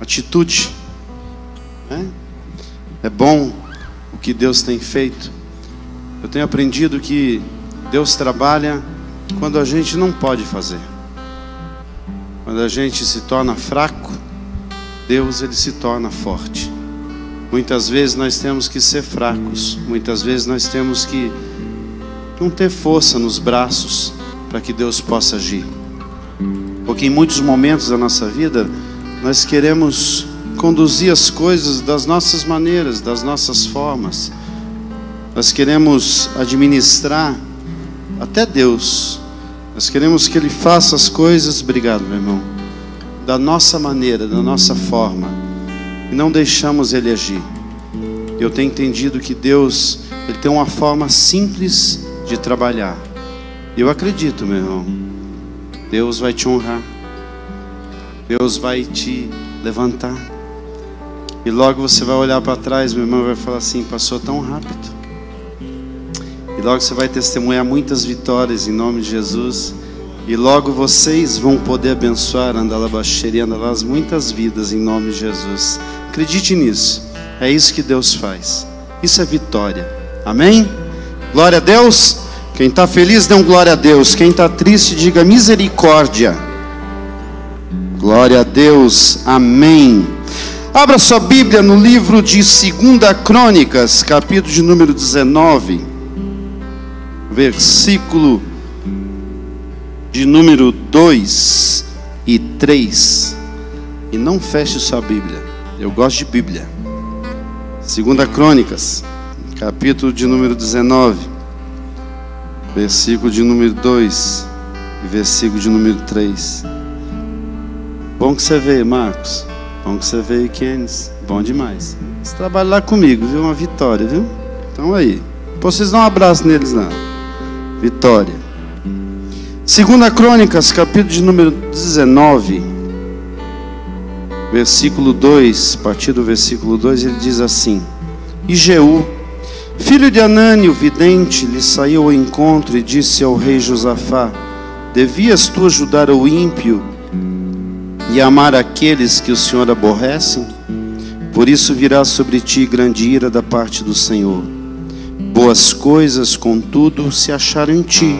atitude. É bom o que Deus tem feito. Eu tenho aprendido que Deus trabalha quando a gente não pode fazer. Quando a gente se torna fraco, Deus, Ele se torna forte. Muitas vezes nós temos que ser fracos. Muitas vezes nós temos que não ter força nos braços para que Deus possa agir. Porque em muitos momentos da nossa vida nós queremos conduzir as coisas das nossas maneiras, das nossas formas. Nós queremos administrar até Deus. Nós queremos que Ele faça as coisas, obrigado meu irmão, da nossa maneira, da nossa forma, e não deixamos Ele agir. Eu tenho entendido que Deus, Ele tem uma forma simples de trabalhar. Eu acredito, meu irmão, Deus vai te honrar, Deus vai te levantar, e logo você vai olhar para trás, meu irmão, e vai falar assim: passou tão rápido. E logo você vai testemunhar muitas vitórias em nome de Jesus. E logo vocês vão poder abençoar andalabaxeriandalas muitas vidas em nome de Jesus. Acredite nisso. É isso que Deus faz. Isso é vitória. Amém? Glória a Deus. Quem está feliz, dê um glória a Deus. Quem está triste, diga misericórdia. Glória a Deus. Amém. Abra sua Bíblia no livro de 2 Crônicas, capítulo de número 19. Versículo de número 2 e 3. E não feche sua Bíblia. Eu gosto de Bíblia. 2 Crônicas, capítulo de número 19, versículo de número 2 e versículo de número 3. Bom que você veio, Marcos. Bom que você veio, Kenis. Bom demais. Você trabalha lá comigo, viu? Uma vitória, viu? Então aí. Depois vocês dão um abraço neles lá. Vitória. 2 Crônicas, capítulo de número 19, versículo 2, a partir do versículo 2, ele diz assim: E Jeú, filho de Anani, o vidente, lhe saiu ao encontro e disse ao rei Josafá: Devias tu ajudar o ímpio e amar aqueles que o Senhor aborrece? Por isso virá sobre ti grande ira da parte do Senhor. Boas coisas, contudo, se acharam em ti,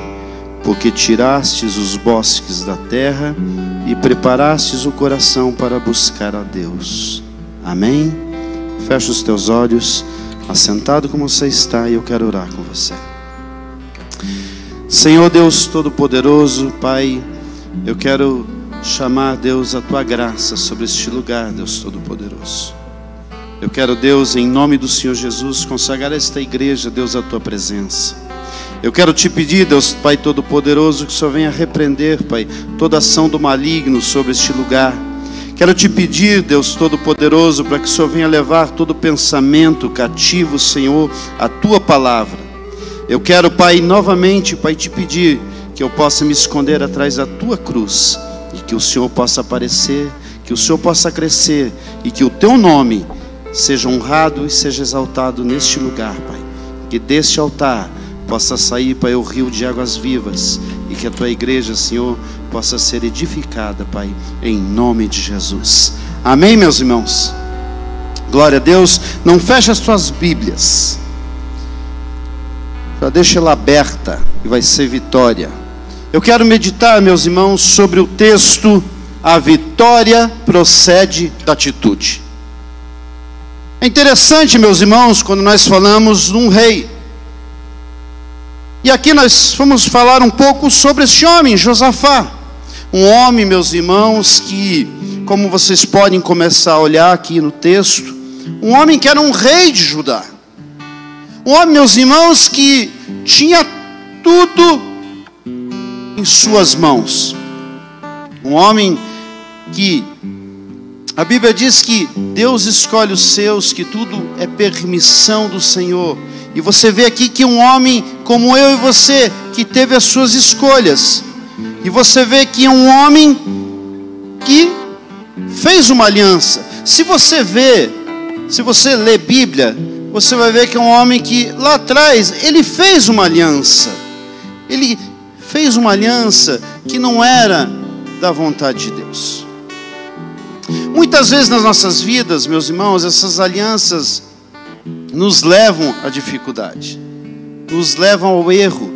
porque tirastes os bosques da terra e preparastes o coração para buscar a Deus. Amém? Fecha os teus olhos, assentado como você está, e eu quero orar com você. Senhor Deus Todo-Poderoso, Pai, eu quero chamar, Deus, a tua graça sobre este lugar, Deus Todo-Poderoso. Eu quero, Deus, em nome do Senhor Jesus, consagrar esta igreja, Deus, à tua presença. Eu quero te pedir, Deus, Pai Todo-Poderoso, que o Senhor venha repreender, Pai, toda ação do maligno sobre este lugar. Quero te pedir, Deus Todo-Poderoso, para que o Senhor venha levar todo pensamento cativo, Senhor, à tua palavra. Eu quero, Pai, novamente, Pai, te pedir que eu possa me esconder atrás da tua cruz, e que o Senhor possa aparecer, que o Senhor possa crescer, e que o teu nome seja honrado e seja exaltado neste lugar, Pai. Que deste altar possa sair, Pai, o rio de águas vivas, e que a tua igreja, Senhor, possa ser edificada, Pai, em nome de Jesus. Amém, meus irmãos? Glória a Deus. Não feche as tuas Bíblias, já deixa ela aberta, e vai ser vitória. Eu quero meditar, meus irmãos, sobre o texto: a vitória procede da atitude. É interessante, meus irmãos, quando nós falamos de um rei. E aqui nós vamos falar um pouco sobre esse homem, Josafá. Um homem, meus irmãos, que, como vocês podem começar a olhar aqui no texto, um homem que era um rei de Judá. Um homem, meus irmãos, que tinha tudo em suas mãos. Um homem que a Bíblia diz que Deus escolhe os seus, que tudo é permissão do Senhor. E você vê aqui que um homem como eu e você, que teve as suas escolhas. E você vê que é um homem que fez uma aliança. Se você lê Bíblia, você vai ver que é um homem que lá atrás, ele fez uma aliança. Ele fez uma aliança que não era da vontade de Deus. Muitas vezes nas nossas vidas, meus irmãos, essas alianças nos levam à dificuldade, nos levam ao erro,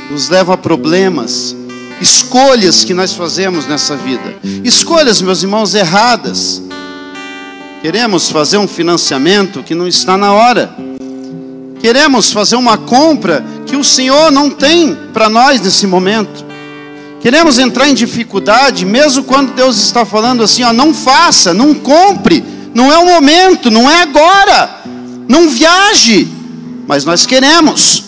nos levam a problemas, escolhas que nós fazemos nessa vida. Escolhas, meus irmãos, erradas. Queremos fazer um financiamento que não está na hora. Queremos fazer uma compra que o Senhor não tem para nós nesse momento. Queremos entrar em dificuldade, mesmo quando Deus está falando assim, ó, não faça, não compre, não é o momento, não é agora, não viaje, mas nós queremos.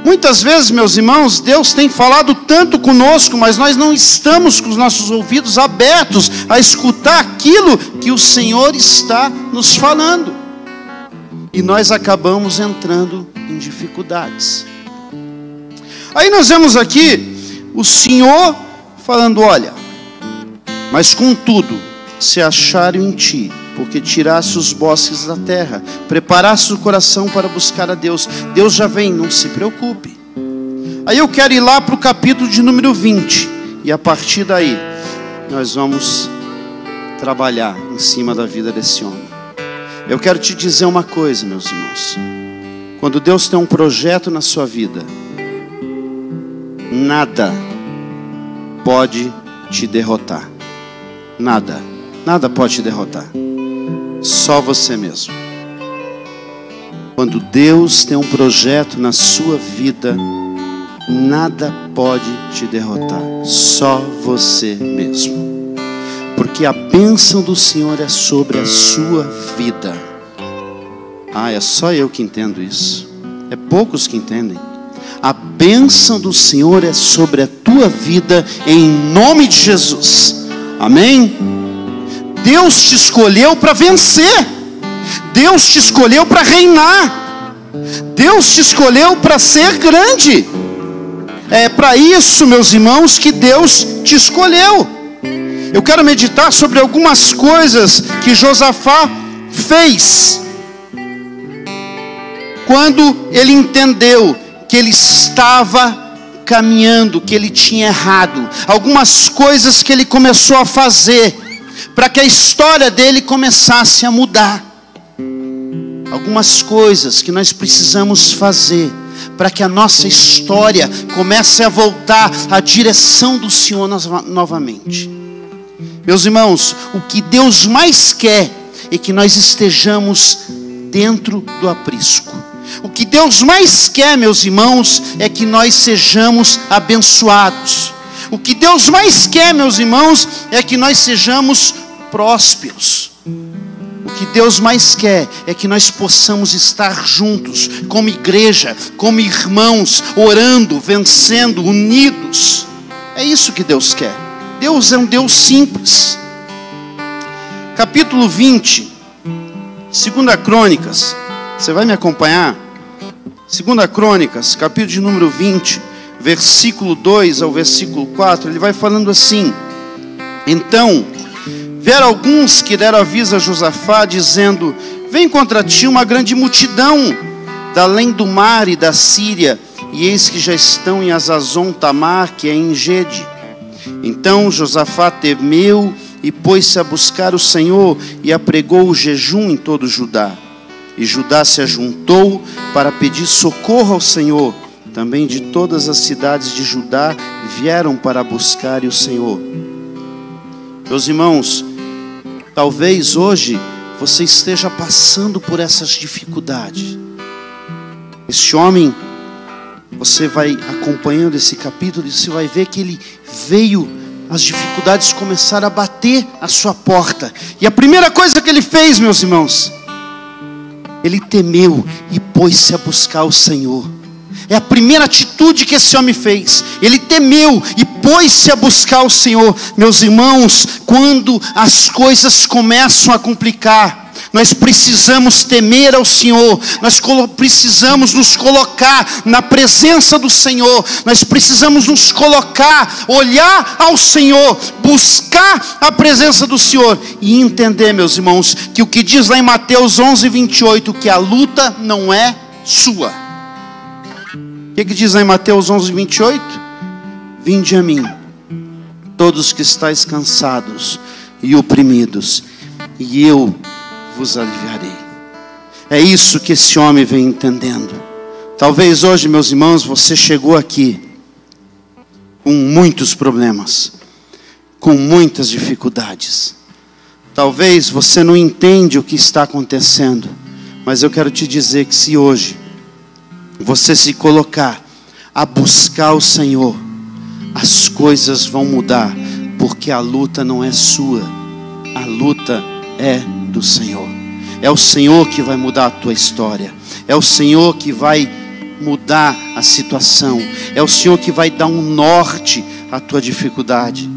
Muitas vezes, meus irmãos, Deus tem falado tanto conosco, mas nós não estamos com os nossos ouvidos abertos a escutar aquilo que o Senhor está nos falando. E nós acabamos entrando em dificuldades. Aí nós vemos aqui o Senhor falando, olha, mas contudo, se acharam em ti, porque tirasse os bosques da terra, preparasse o coração para buscar a Deus, Deus já vem, não se preocupe. Aí eu quero ir lá para o capítulo de número 20, e a partir daí, nós vamos trabalhar em cima da vida desse homem. Eu quero te dizer uma coisa, meus irmãos, quando Deus tem um projeto na sua vida, nada pode te derrotar. Nada pode te derrotar. Só você mesmo. Quando Deus tem um projeto na sua vida, nada pode te derrotar. Só você mesmo. Porque a bênção do Senhor é sobre a sua vida. É só eu que entendo isso. É poucos que entendem. A bênção do Senhor é sobre a tua vida, em nome de Jesus. Amém? Deus te escolheu para vencer. Deus te escolheu para reinar. Deus te escolheu para ser grande. É para isso, meus irmãos, que Deus te escolheu. Eu quero meditar sobre algumas coisas que Josafá fez quando ele entendeu que ele estava caminhando, que ele tinha errado. Algumas coisas que ele começou a fazer para que a história dele começasse a mudar. Algumas coisas que nós precisamos fazer para que a nossa história comece a voltar à direção do Senhor novamente. Meus irmãos, o que Deus mais quer é que nós estejamos dentro do aprisco. O que Deus mais quer, meus irmãos, é que nós sejamos abençoados. O que Deus mais quer, meus irmãos, é que nós sejamos prósperos. O que Deus mais quer é que nós possamos estar juntos, como igreja, como irmãos, orando, vencendo, unidos. É isso que Deus quer. Deus é um Deus simples. Capítulo 20, 2 Crônicas. Você vai me acompanhar? 2 Crônicas, capítulo de número 20, versículo 2 ao versículo 4, ele vai falando assim: então, vieram alguns que deram aviso a Josafá, dizendo: vem contra ti uma grande multidão, da além do mar e da Síria, e eis que já estão em Azazon Tamar, que é em Gede. Então Josafá temeu e pôs-se a buscar o Senhor, e apregou o jejum em todo Judá. E Judá se ajuntou para pedir socorro ao Senhor. Também de todas as cidades de Judá vieram para buscar o Senhor. Meus irmãos, talvez hoje você esteja passando por essas dificuldades. Este homem, você vai acompanhando esse capítulo e você vai ver que ele veio, as dificuldades começaram a bater à sua porta. E a primeira coisa que ele fez, meus irmãos, ele temeu e pôs-se a buscar o Senhor. É a primeira atitude que esse homem fez. Ele temeu e pôs-se a buscar o Senhor. Meus irmãos, quando as coisas começam a complicar, nós precisamos temer ao Senhor. Nós precisamos nos colocar na presença do Senhor. Nós precisamos nos colocar, olhar ao Senhor, buscar a presença do Senhor e entender, meus irmãos, que o que diz lá em Mateus 11:28, que a luta não é sua. O que diz lá em Mateus 11:28? Vinde a mim, todos que estáis cansados e oprimidos, e eu vos aliviarei. É isso que esse homem vem entendendo. Talvez hoje, meus irmãos, você chegou aqui com muitos problemas, com muitas dificuldades. Talvez você não entende o que está acontecendo, mas eu quero te dizer que se hoje você se colocar a buscar o Senhor, as coisas vão mudar, porque a luta não é sua, a luta é do Senhor. É o Senhor que vai mudar a tua história, é o Senhor que vai mudar a situação, é o Senhor que vai dar um norte à tua dificuldade.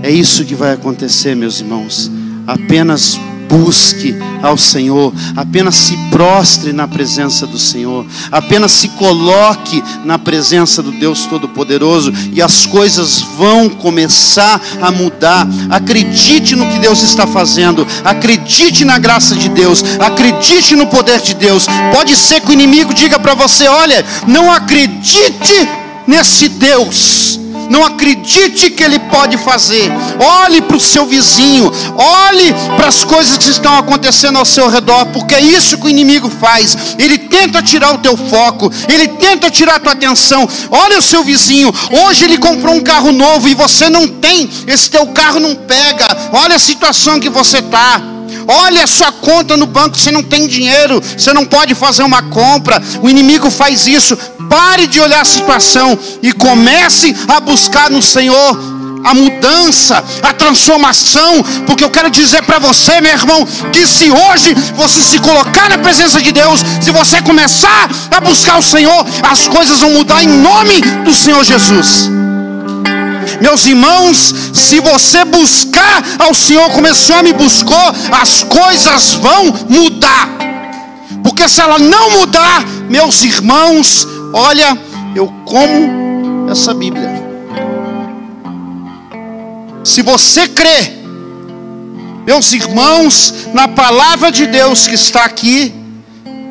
É isso que vai acontecer, meus irmãos. Apenas busque ao Senhor, apenas se prostre na presença do Senhor, apenas se coloque na presença do Deus Todo-Poderoso, e as coisas vão começar a mudar. Acredite no que Deus está fazendo, acredite na graça de Deus, acredite no poder de Deus. Pode ser que o inimigo diga para você: olha, não acredite nesse Deus, não acredite que Ele pode fazer. Olhe para o seu vizinho, olhe para as coisas que estão acontecendo ao seu redor, porque é isso que o inimigo faz. Ele tenta tirar o teu foco, ele tenta tirar a tua atenção. Olha o seu vizinho, hoje ele comprou um carro novo e você não tem, esse teu carro não pega. Olha a situação que você está. Olha a sua conta no banco, você não tem dinheiro, você não pode fazer uma compra. O inimigo faz isso. Pare de olhar a situação e comece a buscar no Senhor a mudança, a transformação. Porque eu quero dizer para você, meu irmão, que se hoje você se colocar na presença de Deus, se você começar a buscar o Senhor, as coisas vão mudar em nome do Senhor Jesus. Meus irmãos, se você buscar ao Senhor como esse homem buscou, as coisas vão mudar. Porque se ela não mudar, meus irmãos, olha, eu como essa Bíblia. Se você crê, meus irmãos, na palavra de Deus que está aqui,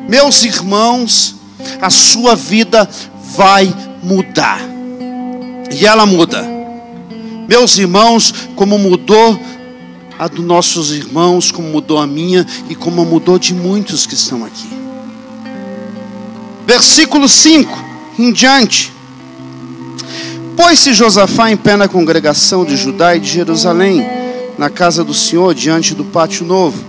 meus irmãos, a sua vida vai mudar. E ela muda. Meus irmãos, como mudou a dos nossos irmãos, como mudou a minha e como mudou de muitos que estão aqui. Versículo 5 em diante. Pôs-se Josafá em pé na congregação de Judá e de Jerusalém, na casa do Senhor, diante do pátio novo,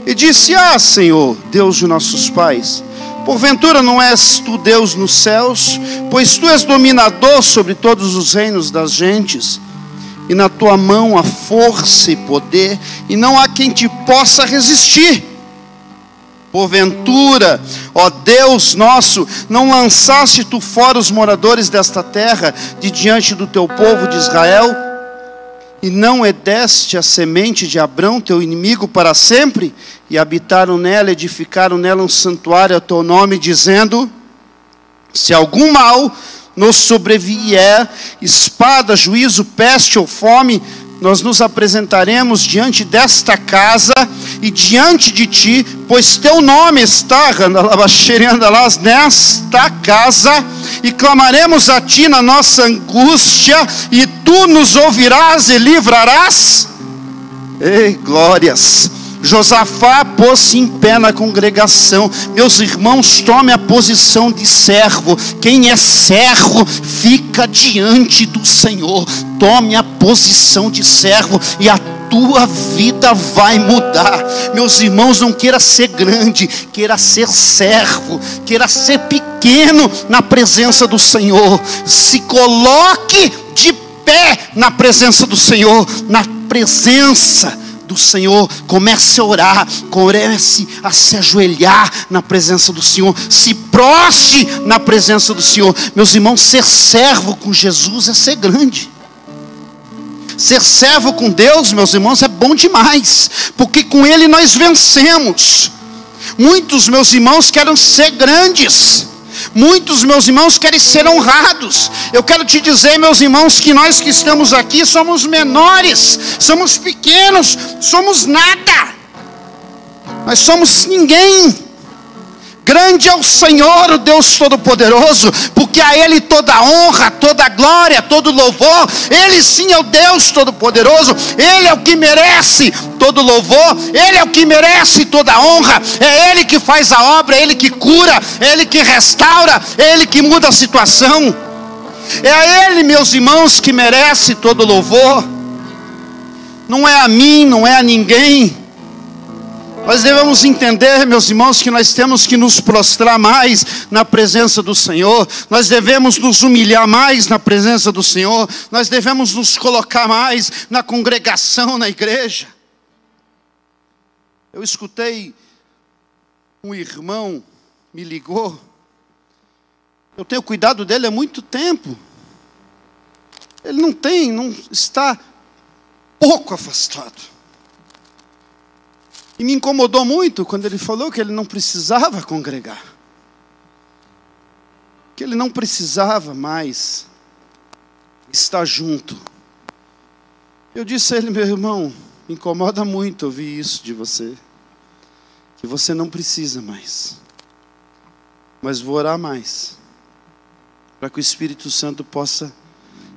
e disse: Ah, Senhor, Deus de nossos pais, porventura não és tu Deus nos céus? Pois tu és dominador sobre todos os reinos das gentes, e na tua mão há força e poder, e não há quem te possa resistir. Porventura, ó Deus nosso, não lançaste tu fora os moradores desta terra, de diante do teu povo de Israel? E não edeste a semente de Abrão, teu inimigo, para sempre? E habitaram nela, edificaram nela um santuário ao teu nome, dizendo: se algum mal nos sobrevier, espada, juízo, peste ou fome, nós nos apresentaremos diante desta casa e diante de ti, pois teu nome está nesta casa, e clamaremos a ti na nossa angústia, e tu nos ouvirás e livrarás. Ei, glórias! Josafá pôs-se em pé na congregação. Meus irmãos, tome a posição de servo. Quem é servo fica diante do Senhor. Tome a posição de servo e a tua vida vai mudar. Meus irmãos, não queira ser grande, queira ser servo, queira ser pequeno na presença do Senhor. Se coloque de pé na presença do Senhor, na presença do Senhor. Comece a orar, comece a se ajoelhar na presença do Senhor, se prostre na presença do Senhor. Meus irmãos, ser servo com Jesus é ser grande. Ser servo com Deus, meus irmãos, é bom demais, porque com Ele nós vencemos. Muitos, meus irmãos, querem ser grandes. Muitos, meus irmãos, querem ser honrados. Eu quero te dizer, meus irmãos, que nós que estamos aqui somos menores, somos pequenos, somos nada. Nós somos ninguém. Grande é o Senhor, o Deus Todo-Poderoso, porque a Ele toda a honra, toda a glória, todo o louvor. Ele sim é o Deus Todo-Poderoso, Ele é o que merece todo o louvor, Ele é o que merece toda a honra. É Ele que faz a obra, é Ele que cura, é Ele que restaura, é Ele que muda a situação. É a Ele, meus irmãos, que merece todo o louvor. Não é a mim, não é a ninguém. Nós devemos entender, meus irmãos, que nós temos que nos prostrar mais na presença do Senhor. Nós devemos nos humilhar mais na presença do Senhor. Nós devemos nos colocar mais na congregação, na igreja. Eu escutei um irmão me ligou. Eu tenho cuidado dele há muito tempo. Ele não está pouco afastado. E me incomodou muito quando ele falou que ele não precisava congregar. Que ele não precisava mais estar junto. Eu disse a ele: meu irmão, me incomoda muito ouvir isso de você. Que você não precisa mais. Mas vou orar mais. Para que o Espírito Santo possa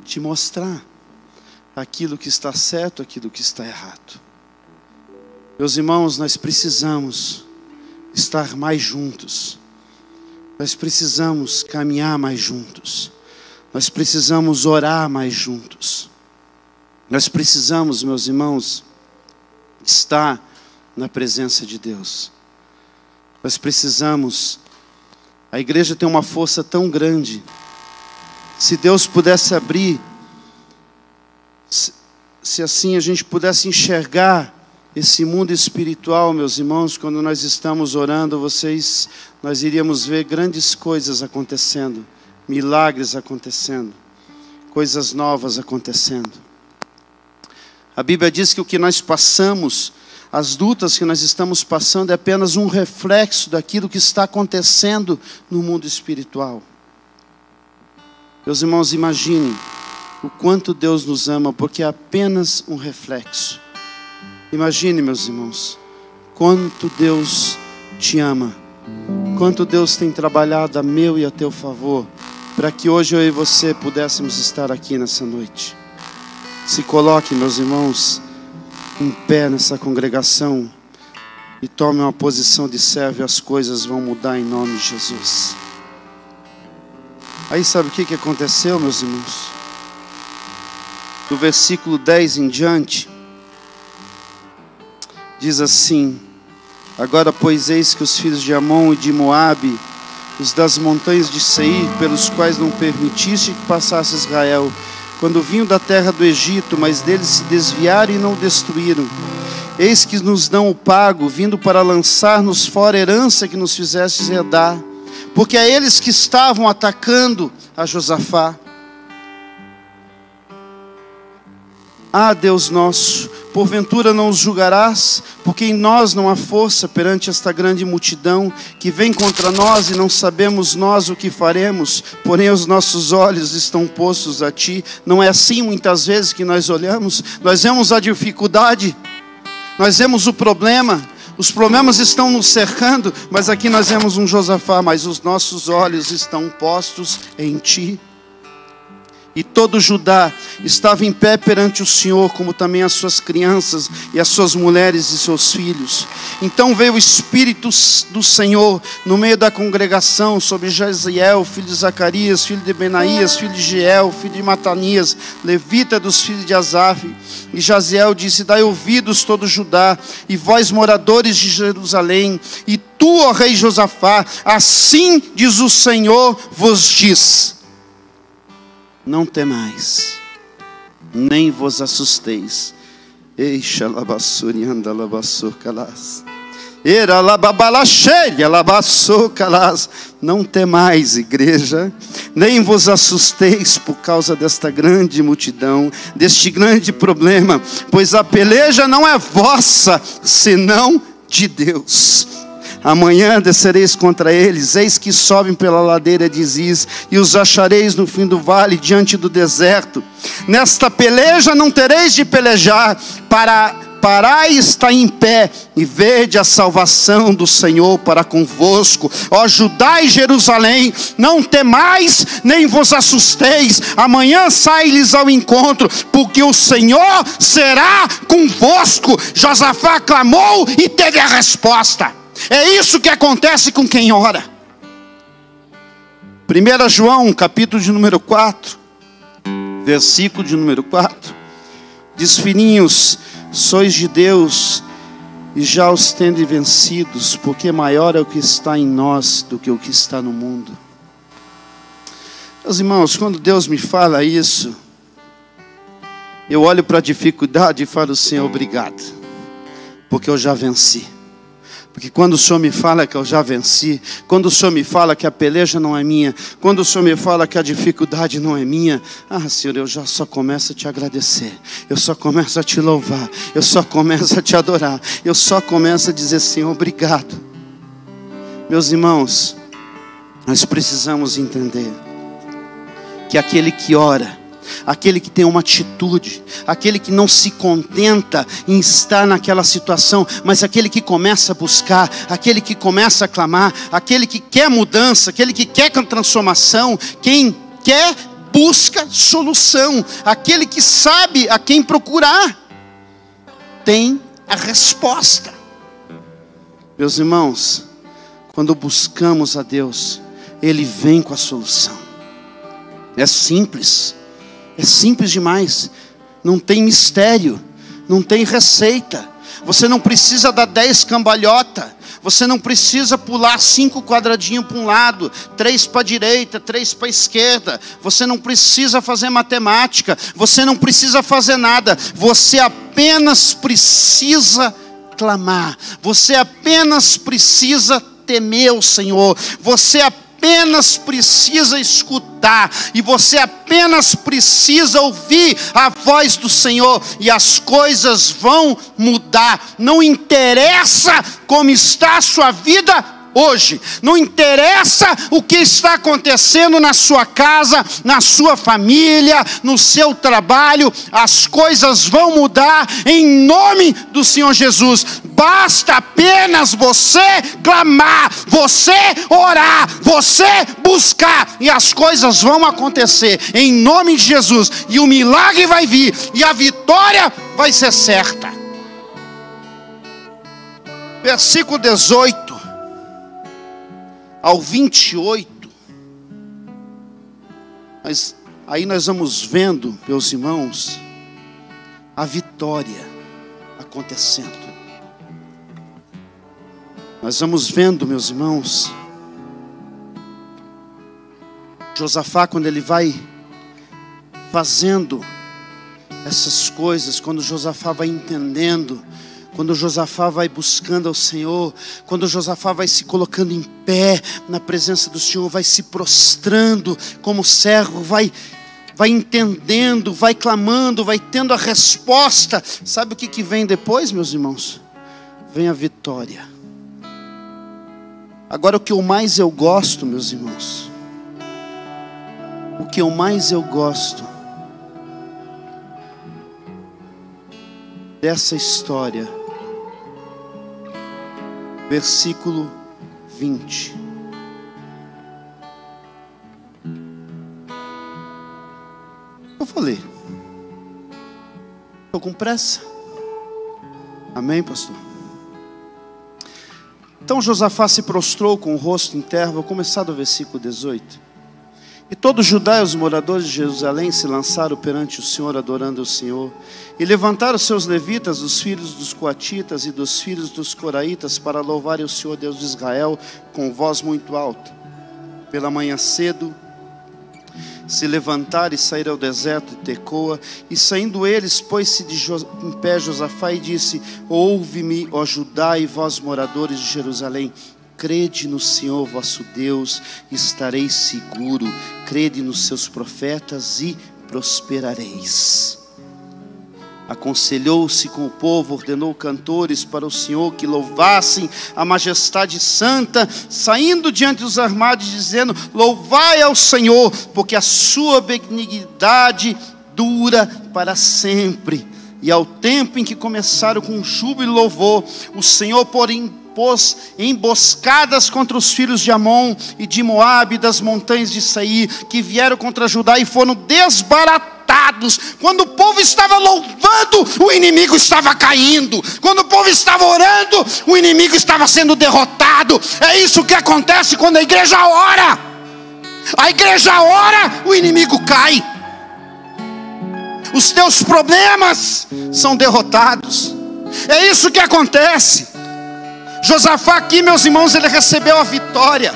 te mostrar aquilo que está certo, aquilo que está errado. Meus irmãos, nós precisamos estar mais juntos. Nós precisamos caminhar mais juntos. Nós precisamos orar mais juntos. Nós precisamos, meus irmãos, estar na presença de Deus. Nós precisamos. A igreja tem uma força tão grande. Se Deus pudesse abrir, se assim a gente pudesse enxergar esse mundo espiritual, meus irmãos, quando nós estamos orando, nós iríamos ver grandes coisas acontecendo, milagres acontecendo, coisas novas acontecendo. A Bíblia diz que o que nós passamos, as lutas que nós estamos passando, é apenas um reflexo daquilo que está acontecendo no mundo espiritual. Meus irmãos, imaginem o quanto Deus nos ama, porque é apenas um reflexo. Imagine, meus irmãos, quanto Deus te ama, quanto Deus tem trabalhado a meu e a teu favor, para que hoje eu e você pudéssemos estar aqui nessa noite. Se coloque, meus irmãos, em pé nessa congregação e tome uma posição de servo, e as coisas vão mudar em nome de Jesus. Aí sabe o que aconteceu, meus irmãos? Do versículo 10 em diante, diz assim: agora, pois, eis que os filhos de Amon e de Moabe, os das montanhas de Seir, pelos quais não permitiste que passasse Israel, quando vinham da terra do Egito, mas deles se desviaram e não o destruíram, eis que nos dão o pago, vindo para lançar-nos fora a herança que nos fizestes herdar, porque é eles que estavam atacando a Josafá. Ah, Deus nosso, porventura não os julgarás, porque em nós não há força perante esta grande multidão que vem contra nós, e não sabemos nós o que faremos, porém os nossos olhos estão postos a Ti. Não é assim muitas vezes que nós olhamos? Nós vemos a dificuldade, nós vemos o problema, os problemas estão nos cercando, mas aqui nós vemos um Josafá, mas os nossos olhos estão postos em Ti. E todo Judá estava em pé perante o Senhor, como também as suas crianças e as suas mulheres e seus filhos. Então veio o Espírito do Senhor no meio da congregação sobre Jaziel, filho de Zacarias, filho de Benaías, filho de Jeiel, filho de Matanias, levita dos filhos de Asaf. E Jaziel disse: dai ouvidos todo Judá, e vós moradores de Jerusalém, e tu, ó rei Josafá, assim diz o Senhor, vos diz: não temais, nem vos assusteis. Eixa labassurianda labassur calas. Era lababalacheia labassur calas. Não temais, igreja, nem vos assusteis por causa desta grande multidão, deste grande problema, pois a peleja não é vossa, senão de Deus. Amanhã descereis contra eles, eis que sobem pela ladeira de Ziz, e os achareis no fim do vale, diante do deserto. Nesta peleja não tereis de pelejar para parai e está em pé, e vede a salvação do Senhor para convosco. Ó Judá e Jerusalém, não temais, nem vos assusteis, amanhã sai-lhes ao encontro, porque o Senhor será convosco. Josafá clamou e teve a resposta. É isso que acontece com quem ora. 1 João, capítulo de número 4, versículo de número 4, diz: filhinhos, sois de Deus e já os tende vencidos, porque maior é o que está em nós do que o que está no mundo. Meus irmãos, quando Deus me fala isso, eu olho para a dificuldade e falo: Senhor, obrigado, porque eu já venci. Porque quando o Senhor me fala que eu já venci, quando o Senhor me fala que a peleja não é minha, quando o Senhor me fala que a dificuldade não é minha, Senhor, eu já só começo a te agradecer, eu só começo a te louvar, eu só começo a te adorar, eu só começo a dizer: Senhor, obrigado. Meus irmãos, nós precisamos entender que aquele que ora, aquele que tem uma atitude, aquele que não se contenta em estar naquela situação, mas aquele que começa a buscar, aquele que começa a clamar, aquele que quer mudança, aquele que quer transformação, quem quer busca solução, aquele que sabe a quem procurar, tem a resposta. Meus irmãos, quando buscamos a Deus, Ele vem com a solução. É simples. É simples demais, não tem mistério, não tem receita. Você não precisa dar 10 cambalhota, você não precisa pular 5 quadradinhos para um lado, 3 para a direita, 3 para a esquerda. Você não precisa fazer matemática, você não precisa fazer nada. Você apenas precisa clamar, você apenas precisa temer o Senhor, você apenas precisa escutar, e você apenas precisa ouvir a voz do Senhor, e as coisas vão mudar. Não interessa como está a sua vida hoje, não interessa o que está acontecendo na sua casa, na sua família, no seu trabalho, as coisas vão mudar em nome do Senhor Jesus. Basta apenas você clamar, você orar, você buscar, e as coisas vão acontecer em nome de Jesus, e o milagre vai vir, e a vitória vai ser certa. Versículo 18 ao 28, mas aí nós vamos vendo, meus irmãos, a vitória acontecendo. Nós vamos vendo, meus irmãos, Josafá, quando ele vai fazendo essas coisas, quando Josafá vai entendendo, quando Josafá vai buscando ao Senhor, quando Josafá vai se colocando em pé na presença do Senhor, vai se prostrando como servo, vai entendendo, vai clamando, vai tendo a resposta. Sabe o que vem depois, meus irmãos? Vem a vitória. Agora, o que eu mais gosto, meus irmãos, o que eu mais gosto dessa história, versículo 20. Eu falei, estou com pressa. Amém, pastor? Então Josafá se prostrou com o rosto em terra. Vou começar do versículo 18. E todo Judá e os moradores de Jerusalém se lançaram perante o Senhor, adorando o Senhor. E levantaram seus levitas, dos filhos dos coatitas e dos filhos dos coraitas, para louvarem o Senhor Deus de Israel com voz muito alta. Pela manhã cedo se levantaram e saíram ao deserto de Tecoa. E saindo eles, pôs-se em pé Josafá e disse: ouve-me, ó Judá e vós moradores de Jerusalém. Crede no Senhor vosso Deus, estareis seguro. Crede nos seus profetas e prosperareis. Aconselhou-se com o povo, ordenou cantores para o Senhor que louvassem a majestade santa, saindo diante dos armados, dizendo: louvai ao Senhor, porque a sua benignidade dura para sempre. E ao tempo em que começaram com júbilo e louvor, o Senhor, porém, pôs emboscadas contra os filhos de Amon e de Moabe, das montanhas de Seir, que vieram contra Judá e foram desbaratados. Quando o povo estava louvando, o inimigo estava caindo. Quando o povo estava orando, o inimigo estava sendo derrotado. É isso que acontece quando a igreja ora. A igreja ora, o inimigo cai. Os teus problemas são derrotados. É isso que acontece. Josafá aqui, meus irmãos, ele recebeu a vitória,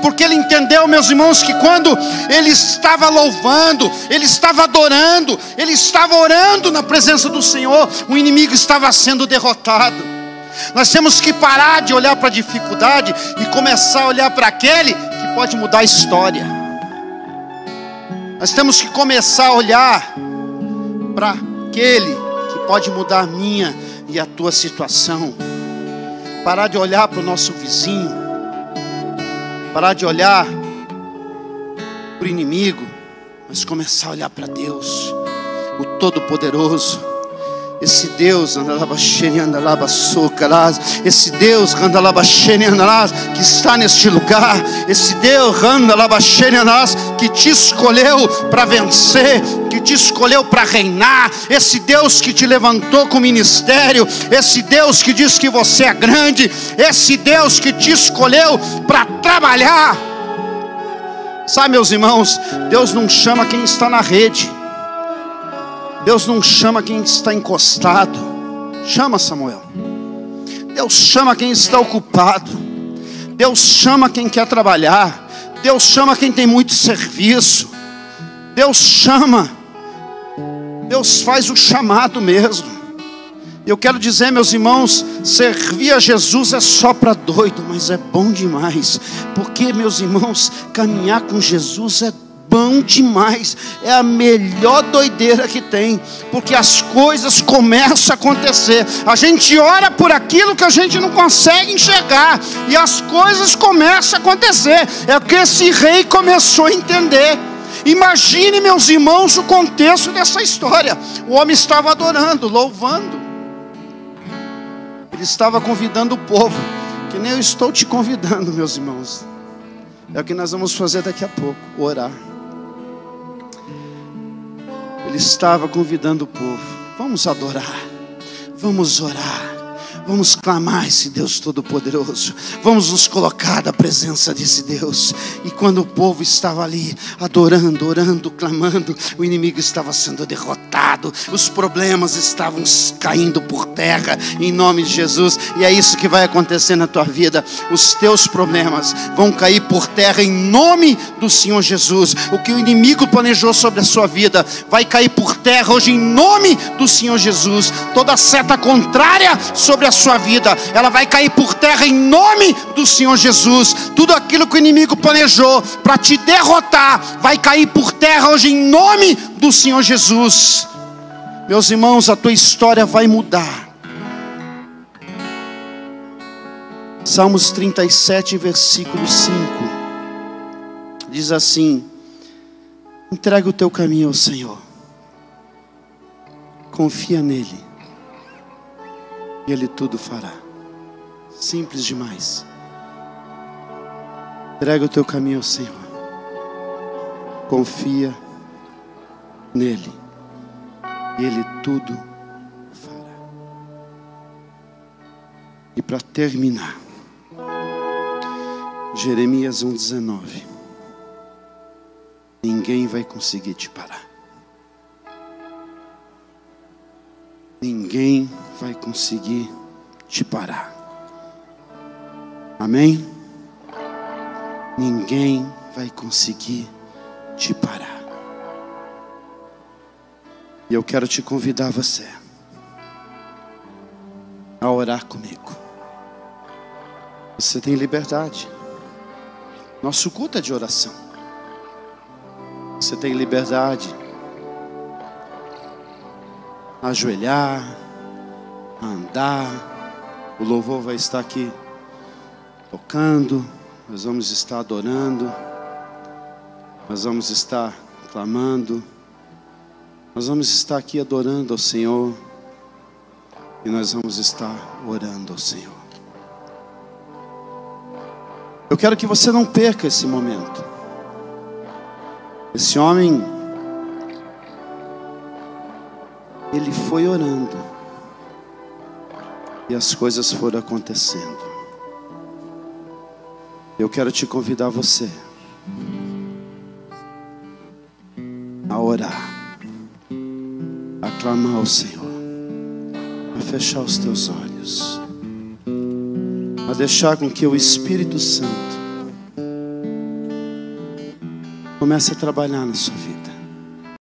porque ele entendeu, meus irmãos, que quando ele estava louvando, ele estava adorando, ele estava orando na presença do Senhor, o inimigo estava sendo derrotado. Nós temos que parar de olhar para a dificuldade e começar a olhar para aquele que pode mudar a história. Nós temos que começar a olhar para aquele que pode mudar a minha e a tua situação. Parar de olhar para o nosso vizinho, parar de olhar para o inimigo, mas começar a olhar para Deus, o Todo-Poderoso. Esse Deus, esse Deus que está neste lugar, esse Deus que te escolheu para vencer, que te escolheu para reinar, esse Deus que te levantou com o ministério, esse Deus que diz que você é grande, esse Deus que te escolheu para trabalhar. Sabe, meus irmãos, Deus não chama quem está na rede, Deus não chama quem está encostado. Chama, Samuel. Deus chama quem está ocupado. Deus chama quem quer trabalhar. Deus chama quem tem muito serviço. Deus chama. Deus faz o chamado mesmo. Eu quero dizer, meus irmãos, servir a Jesus é só para doido, mas é bom demais. Porque, meus irmãos, caminhar com Jesus é bom demais, é a melhor doideira que tem, porque as coisas começam a acontecer. A gente ora por aquilo que a gente não consegue enxergar, e as coisas começam a acontecer. É o que esse rei começou a entender. Imagine, meus irmãos, o contexto dessa história. O homem estava adorando, louvando, ele estava convidando o povo, que nem eu estou te convidando, meus irmãos. É o que nós vamos fazer daqui a pouco, orar. Ele estava convidando o povo. Vamos adorar, vamos orar, vamos clamar esse Deus Todo-Poderoso, vamos nos colocar na presença desse Deus. E quando o povo estava ali adorando, orando, clamando, o inimigo estava sendo derrotado, os problemas estavam caindo por terra, em nome de Jesus. E é isso que vai acontecer na tua vida. Os teus problemas vão cair por terra em nome do Senhor Jesus. O que o inimigo planejou sobre a sua vida vai cair por terra hoje em nome do Senhor Jesus. Toda seta contrária sobre a sua vida, ela vai cair por terra em nome do Senhor Jesus. Tudo aquilo que o inimigo planejou para te derrotar vai cair por terra hoje em nome do Senhor Jesus. Meus irmãos, a tua história vai mudar. Salmos 37, versículo 5 diz assim: entrega o teu caminho ao Senhor, confia nele e Ele tudo fará. Simples demais. Entrega o teu caminho ao Senhor, confia nele e Ele tudo fará. E para terminar, Jeremias 1,19. Ninguém vai conseguir te parar. Ninguém vai conseguir te parar. Amém? Ninguém vai conseguir te parar. E eu quero te convidar você a orar comigo. Você tem liberdade. Nosso culto é de oração. Você tem liberdade a ajoelhar, a andar. O louvor vai estar aqui tocando. Nós vamos estar adorando. Nós vamos estar clamando. Nós vamos estar aqui adorando ao Senhor. e nós vamos estar orando ao Senhor. Eu quero que você não perca esse momento. Esse homem, ele foi orando e as coisas foram acontecendo. Eu quero te convidar você a orar, a clamar ao Senhor, a fechar os teus olhos, a deixar com que o Espírito Santo comece a trabalhar na sua vida.